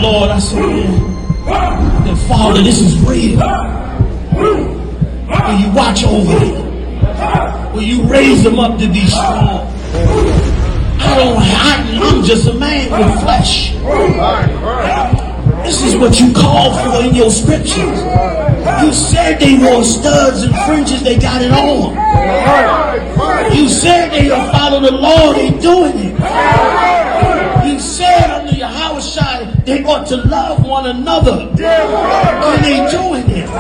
Lord, I said, man, that Father, this is real. Will you watch over them? Will you raise them up to be strong? I'm just a man with flesh. This is what you call for in your scriptures. You said they wore studs and fringes, they got it on. You said they will follow the law, they doing it. You said under your house shine, they ought to love one another. And they doing it.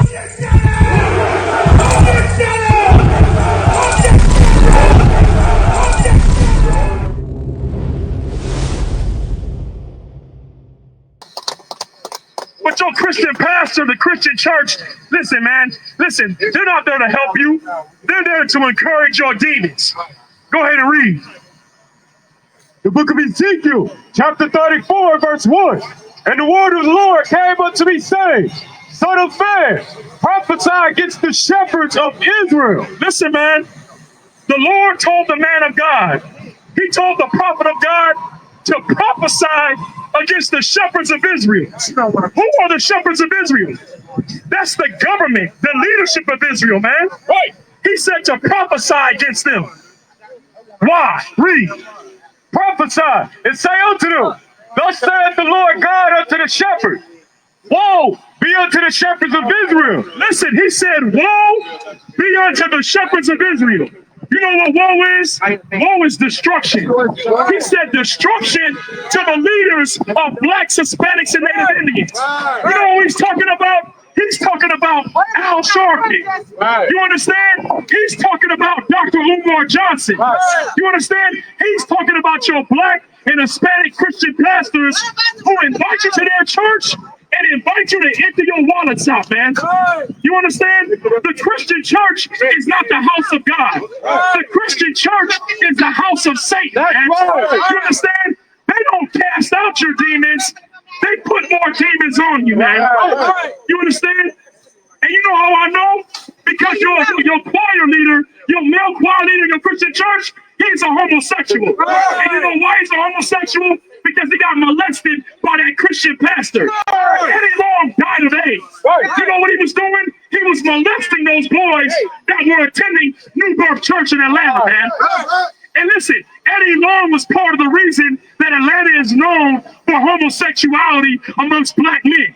But your Christian pastor, the Christian church, listen, man, listen, they're not there to help you. They're there to encourage your demons. Go ahead and read. The book of Ezekiel, chapter 34, verse 1. And the word of the Lord came unto me, saying, Son of man, prophesy against the shepherds of Israel. Listen, man, the Lord told the man of God, he told the prophet of God to prophesy against the shepherds of Israel. Who are the shepherds of Israel? That's the government, the leadership of Israel, man. Right. He said to prophesy against them. Why? Read. Prophesy and say unto them, Thus saith the Lord God unto the shepherd, Woe be unto the shepherds of Israel. Listen, he said, woe be unto the shepherds of Israel. You know what woe is? Woe is destruction. He said destruction to the leaders of blacks, Hispanics, and Native Indians. You know what he's talking about? He's talking about Al Sharpton. You understand? He's talking about Dr. Umar Johnson. You understand? He's talking about your black and Hispanic Christian pastors who invite you to their church and invite you to empty your wallets out, man. You understand? The Christian church is not the house of God. The Christian church is the house of Satan, man. You understand? They don't cast out your demons. They put more demons on you, man. You understand? And you know how I know? Because your choir leader, your male choir leader in your Christian church, he's a homosexual. And you know why he's a homosexual? Because he got molested by that Christian pastor. Eddie Long died of AIDS. You know what he was doing? He was molesting those boys that were attending New Birth Church in Atlanta, man. And listen, Eddie Long was part of the reason that Atlanta is known for homosexuality amongst black men.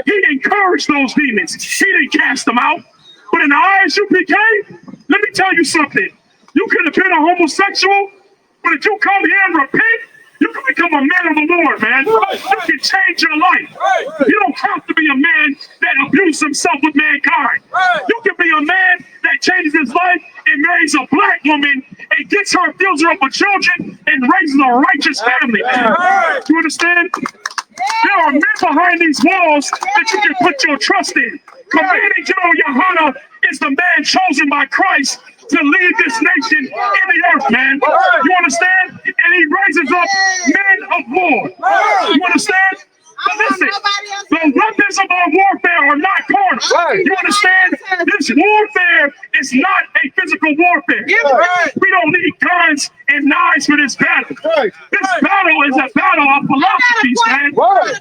He encouraged those demons. He didn't cast them out. But in the ISUPK, let me tell you something. You could have been a homosexual, but if you come here and repent, you can become a man of the Lord, man. You can change your life. You don't have to be a man that abuses himself with mankind. You can be a man that changes his life and marries a black woman and gets her, fills her up with children and raises a righteous family, man. You understand? There are men behind these walls that you can put your trust in. Commanding General Yohana is the man chosen by Christ to lead this nation in the earth, man. You understand? And he raises up men of war. You understand? But listen, the weapons of our warfare are not carnal. You understand? This warfare is not a physical warfare. We don't need guns and knives for this battle. This battle is a battle of philosophies, man.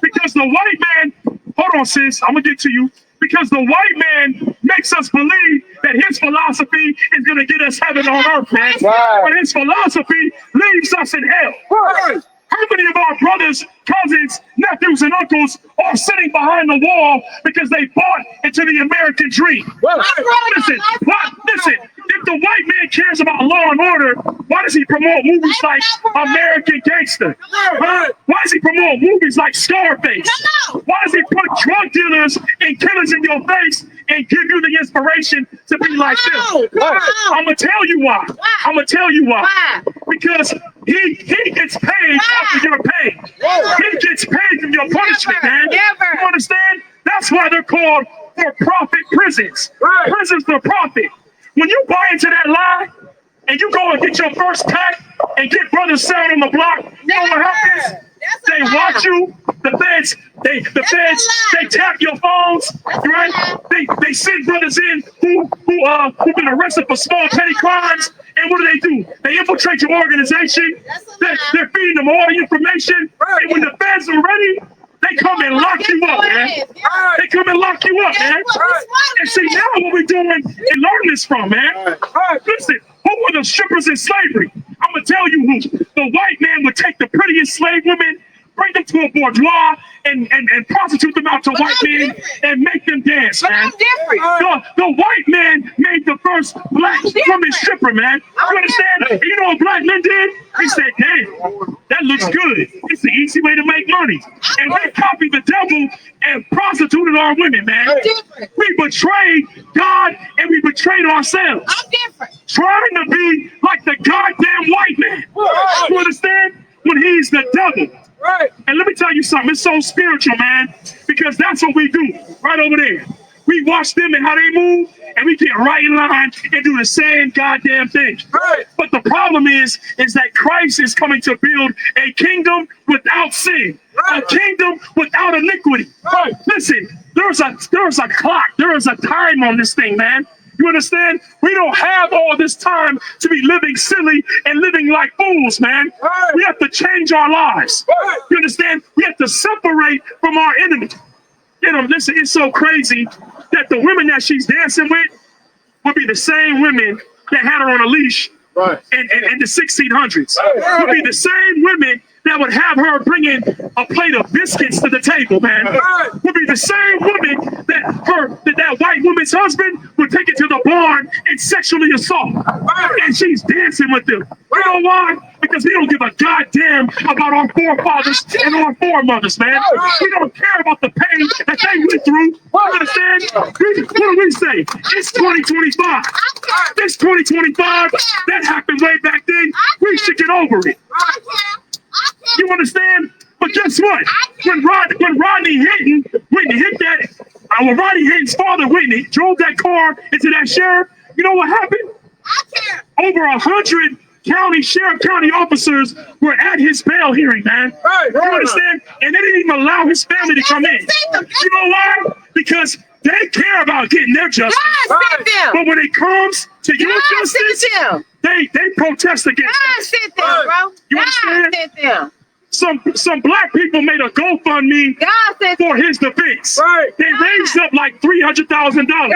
Because the white man, hold on, sis, I'm gonna get to you. Because the white man makes us believe that his philosophy is going to get us heaven on earth, man. But his philosophy leaves us in hell. How many of our brothers, cousins, nephews, and uncles are sitting behind the wall because they bought into the American dream? Listen, if the white man cares about law and order, why does he promote movies like American Gangster? Why does he promote movies like Scarface? Why does he put drug dealers and killers in your face and give you the inspiration to be like this? I'm going to tell you why. I'm going to tell you why. Because he gets paid after your pain. He gets paid from your punishment, man. You understand? That's why they're called for-profit prisons. Prisons for profit. When you buy into that lie and you go and get your first pack and get brothers selling on the block, you know what happens? They watch you. The feds, they tap your phones, right? They send brothers in who've been arrested for small petty crimes. And what do? They infiltrate your organization. They're feeding them all the information. And when the feds are ready, They come and lock you up, man. They come and lock you up, man. And see, now what we're doing and learn this from, man. Listen, who were the strippers in slavery? I'm going to tell you who. The white man would take the prettiest slave women, bring them to a bourgeois, and prostitute them out to white men and make them dance, man. The white man made the first black woman stripper, man. You understand? And you know what black men did? He said, damn, that looks good. It's the easy way to make money. And they copied the devil and prostituted our women, man. We betrayed God and we betrayed ourselves. Trying to be like the goddamn white man. You understand? When he's the devil. And let me tell you something, it's so spiritual, man, because that's what we do right over there. We watch them and how they move, and we get right in line and do the same goddamn thing. But the problem is that Christ is coming to build a kingdom without sin, a kingdom without iniquity. Listen, there's a clock, there is a time on this thing, man. You understand? We don't have all this time to be living silly and living like fools, man. We have to change our lives. You understand? We have to separate from our enemy. You know, listen, it's so crazy that the women that she's dancing with would be the same women that had her on a leash in the 1600s. Would be the same women that would have her bringing a plate of biscuits to the table, man. Would be the same woman that white woman's husband would take it to the barn and sexually assault. And she's dancing with them. You know why? Because we don't give a goddamn about our forefathers and our foremothers, man. We don't care about the pain that they went through. You understand? What do we say? It's 2025. It's 2025. That happened way back then. We should get over it. You understand? But guess what? When Rodney Hinton's father Whitney drove that car into that sheriff, you know what happened? Over 100 sheriff county officers were at his bail hearing, man. You understand? And they didn't even allow his family to come in. You know why? Because they care about getting their justice. But when it comes to your justice, they protest against it. You understand? Some black people made a GoFundMe for his defense. They raised up like $300,000.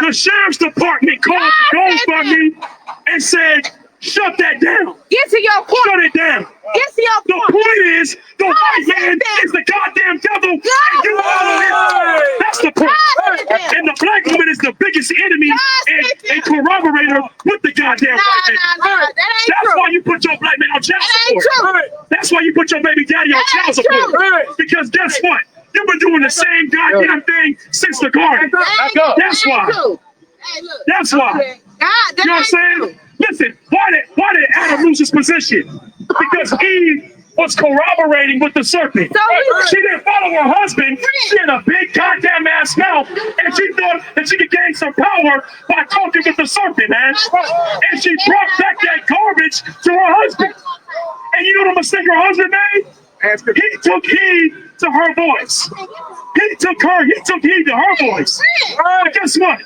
The sheriff's department called the GoFundMe and said, shut that down. Get to your point. Shut it down. Get to your point. The point is, the white man is the goddamn devil, and you follow him. That's the point. And the black woman is the biggest enemy and corroborator with the goddamn white man. That's why you put your black man on child support. That's why you put your baby daddy on child support. Because guess what? You've been doing the same goddamn thing since the garden. That's why. That's why. You know what I'm saying? Listen, why did Adam lose his position? Because Eve was corroborating with the serpent. She didn't follow her husband. She had a big goddamn ass mouth, and she thought that she could gain some power by talking with the serpent, man. And she brought back that garbage to her husband. And you know the mistake her husband made? He took heed to her voice. He took heed to her voice. But guess what?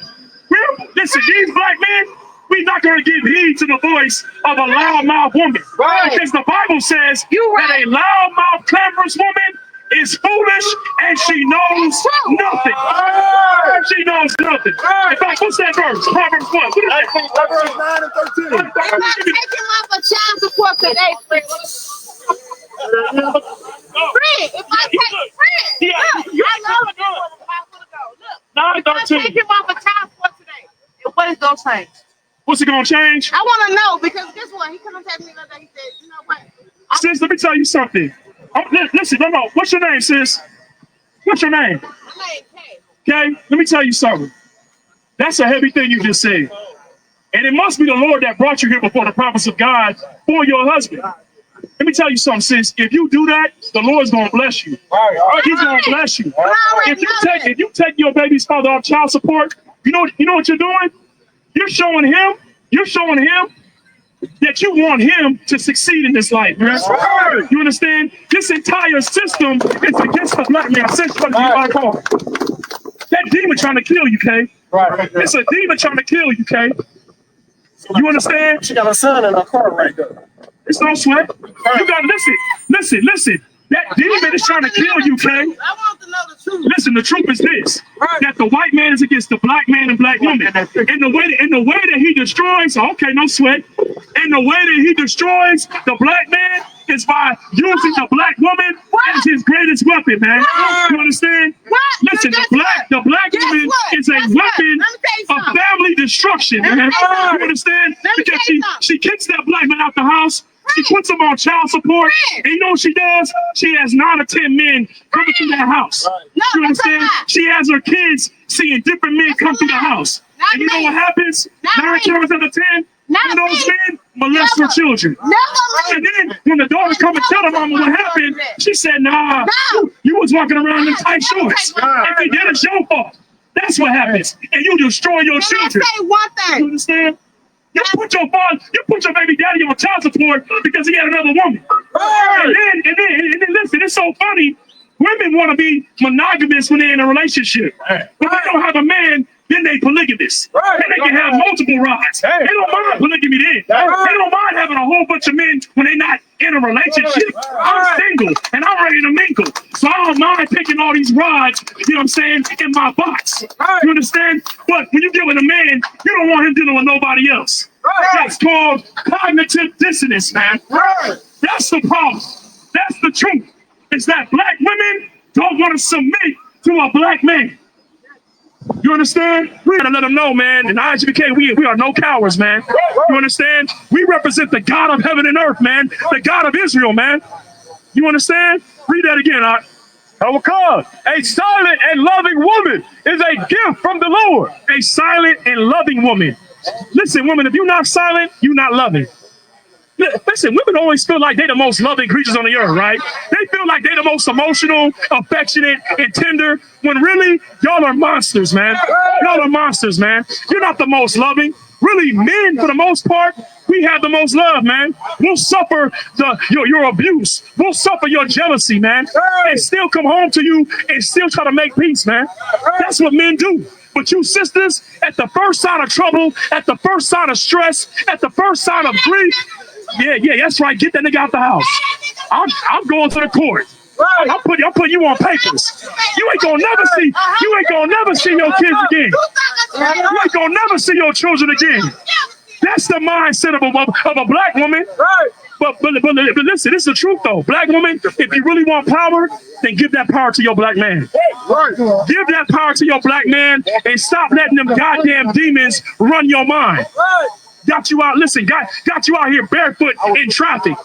Listen, these black men, we're not going to give heed to the voice of a loudmouth woman. Because the Bible says that a loudmouth, clamorous woman is foolish and she knows nothing. She knows nothing. In fact, what's that verse? Proverbs what? What is that? Proverbs 9 and 13. If I take him off of child support today, friend. If I take friend. Look, I love it. Look, if I take him off of child support today, what is going to change? What's it going to change? I want to know, because guess what? He couldn't tell me the other day. He said, you know what? Sis, let me tell you something. Listen, no. What's your name, sis? What's your name? My name Kay. Okay, let me tell you something. That's a heavy thing you just said. And it must be the Lord that brought you here before the prophets of God for your husband. Let me tell you something, sis. If you do that, the Lord's going to bless you. He's going to bless you. If you take your baby's father off child support, you know what you're doing? You're showing him that you want him to succeed in this life, man. You understand? This entire system is against the black man. That demon trying to kill you, Kay. It's a demon trying to kill you, Kay. You understand? She got a son in her car right there. It's no sweat. You got listen. This That demon is trying to kill you, Kay. I want to know the truth. Listen, the truth is this: that the white man is against the black man and black woman. And the way that he destroys, okay, no sweat. And the way that he destroys the black man is by using the black woman as his greatest weapon, man. You understand? Listen, the black woman is a weapon of family destruction, man. You understand? Because she kicks that black man out the house. She puts him on child support. And you know what she does? She has 9 or 10 men coming through that house. You understand? She has her kids seeing different men come through the house. And you know what happens? 9 times out of 10, one of those men molest her children. And then when the daughter come and tell her mama what happened, she said, nah, you was walking around in tight shorts. If you did, it's your fault. That's what happens. And you destroy your children. You understand? You put your baby daddy on child support because he had another woman. And then listen, it's so funny. Women want to be monogamous when they're in a relationship. But they don't have a man, then they polygamous. And they can have multiple wives. They don't mind polygamy then. They don't mind having a whole bunch of men when they're not in a relationship. I'm single and I'm ready to mingle. So I don't mind picking all these rods, you know what I'm saying, in my box. You understand? But when you get with a man, you don't want him dealing with nobody else. That's called cognitive dissonance, man. That's the problem. That's the truth. It's that black women don't want to submit to a black man. You understand? We gotta let them know, man. In ISUPK, we are no cowards, man. You understand? We represent the God of heaven and earth, man. The God of Israel, man. You understand? Read that again, Art. Because a silent and loving woman is a gift from the Lord. A silent and loving woman. Listen, woman, if you're not silent, you're not loving. Listen, women always feel like they're the most loving creatures on the earth, right? They feel like they're the most emotional, affectionate, and tender, when really, y'all are monsters, man. Y'all are monsters, man. You're not the most loving. Really, men, for the most part, we have the most love, man. We'll suffer your abuse. We'll suffer your jealousy, man, and still come home to you and still try to make peace, man. That's what men do. But you sisters, at the first sign of trouble, at the first sign of stress, at the first sign of grief, yeah, that's right. Get that nigga out the house. I'm going to the court. I'm putting you on papers. You ain't gonna never see your kids again. You ain't gonna never see your children again. That's the mindset of a black woman. But listen, this is the truth though. Black woman, if you really want power, then give that power to your black man. Give that power to your black man and stop letting them goddamn demons run your mind. Got you out, listen, got you out here barefoot in traffic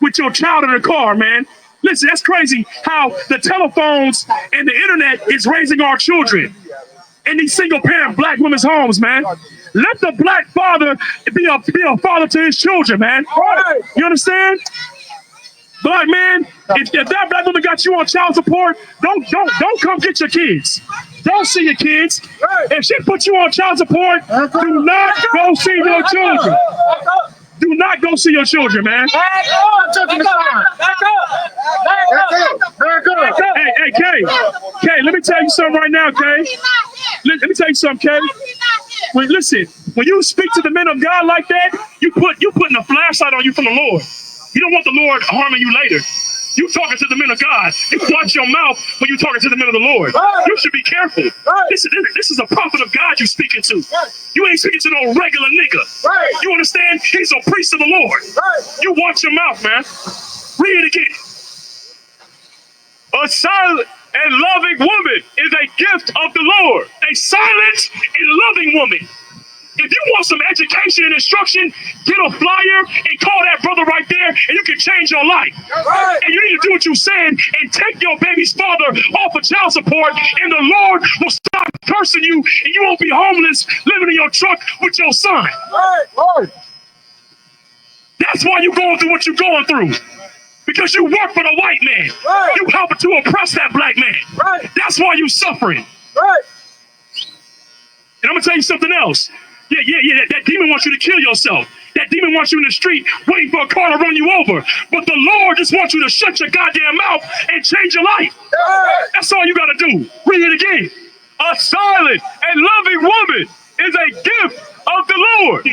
with your child in the car, man. Listen, that's crazy how the telephones and the internet is raising our children in these single parent black women's homes, man. Let the black father be a father to his children, man. You understand? Black man, if that black woman got you on child support, don't come get your kids. Don't see your kids. If she put you on child support, do not go see your children. Do not go see your children, man. Hey, Kay, let me tell you something right now, Kay. Let me tell you something, Kay. Listen, when you speak to the men of God like that, you putting a flashlight on you from the Lord. You don't want the Lord harming you later. You talking to the men of God. You watch your mouth when you talking to the men of the Lord. You should be careful. This is a prophet of God you speaking to. You ain't speaking to no regular nigga. You understand? He's a priest of the Lord. You watch your mouth, man. Read it again. A silent and loving woman is a gift of the Lord. A silent and loving woman. If you want some education and instruction, get a flyer and call that brother right there, and you can change your life. And you need to do what you said and take your baby's father off of child support, and the Lord will stop cursing you, and you won't be homeless living in your truck with your son. That's why you're going through what you're going through. Because you work for the white man. You helping to oppress that black man. That's why you're suffering. And I'm going to tell you something else. Yeah, that demon wants you to kill yourself. That demon wants you in the street waiting for a car to run you over. But the Lord just wants you to shut your goddamn mouth and change your life. That's all you got to do. Read it again. A silent and loving woman is a gift of the Lord.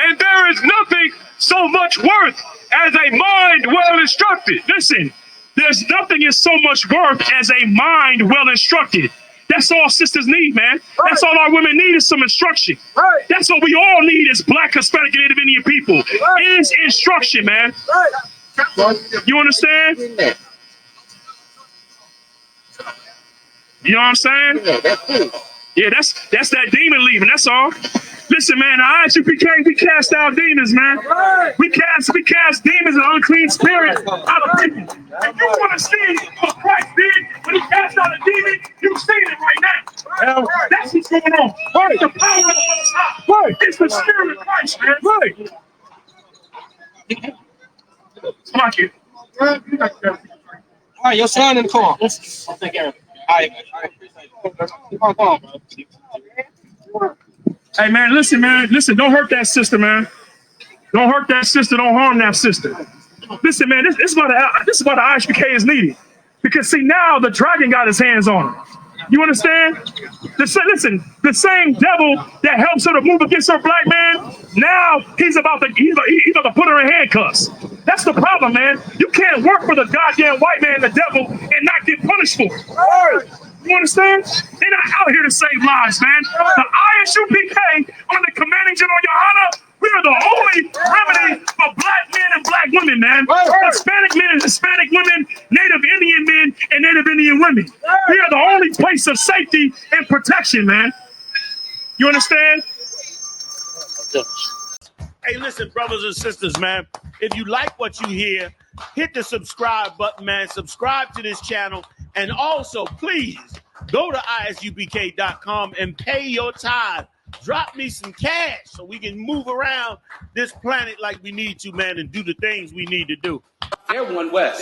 And there is nothing so much worth as a mind well instructed. Listen, there's nothing is so much worth as a mind well instructed. That's all sisters need, man. That's all our women need is some instruction. That's what we all need as Black, Hispanic, and Native Indian people is instruction, man. You understand? You know what I'm saying? Yeah, that's that demon leaving. That's all. Listen, man, the ISUPK, we cast out demons, man. We cast demons and unclean spirits out of people. If you want to see what Christ did when he cast out a demon, you've seen it right now. That's what's going on. The power of the Most High. It's the Spirit of Christ, man. Fuck it. All right, your son in the car. I'll take care of it. All right. Hey, man, listen, don't hurt that sister, man. Don't hurt that sister, don't harm that sister. Listen, man, this is why the ISUPK is needed. Because, see, now the dragon got his hands on her. You understand? Listen, the same devil that helps her to move against her black man, now he's about to put her in handcuffs. That's the problem, man. You can't work for the goddamn white man, the devil, and not get punished for it. You understand? They're not out here to save lives, man. The ISUPK, under commanding General Yohana, we are the only remedy for black men and black women, man. Hispanic men and Hispanic women, Native Indian men and Native Indian women. We are the only place of safety and protection, man. You understand? Hey, listen, brothers and sisters, man. If you like what you hear, hit the subscribe button, man. Subscribe to this channel. And also, please, go to ISUPK.com and pay your tithe. Drop me some cash so we can move around this planet like we need to, man, and do the things we need to do. They're one west.